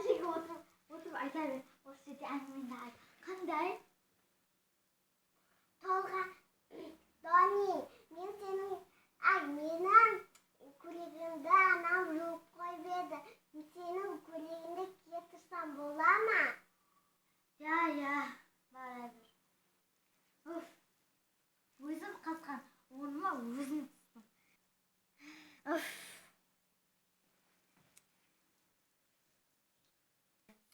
жерге отырып айта бер. Осы жерде әңгімеңді айт. Қандай? Толға, Дони, мен сенің, менің көйлегімді анам жуып қойып еді. Мен сенің көйлегіңді кие тұрсам бола ма? Я, бара бер. Уф, өзім қазған орныма өзім түстім. Уф.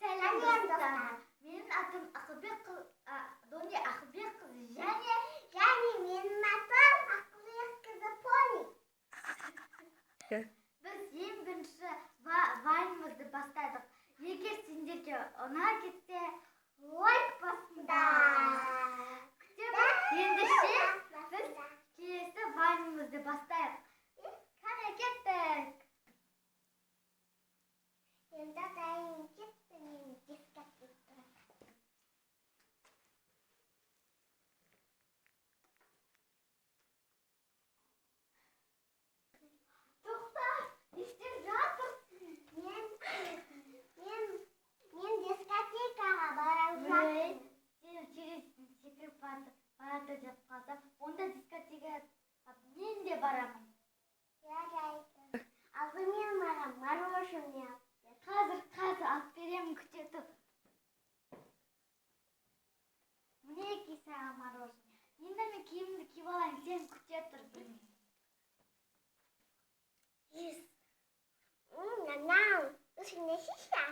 Сәлем достар. Менің атым Дони Ақылбек қызы және менің атым Ақылбек қызы Пони. Біз ең бірінші вайнымызды бастадық. Егер сендерге ұнап кетсе, лайк басыңдар. Күтеміз. Ендеше біз келесі вайнымызды бастайық. Қане кеттік. Енді дайын кетті, мен дискәтіп тұрам. Тоқта, естер жатырсың. Мен дискотекаға барам жатырмын. Сен терезеден секіріп барды деп қалсам, онда дискотекаға мен де барамын. Жарайды. Алдымен маған мороженое алып бер. Қазір алып беремін, күте тұр. Мінеки саған мороженое. Енді мен киімімді киіп алайын, сен күте тұр. Yes. Нанау, usine sisse.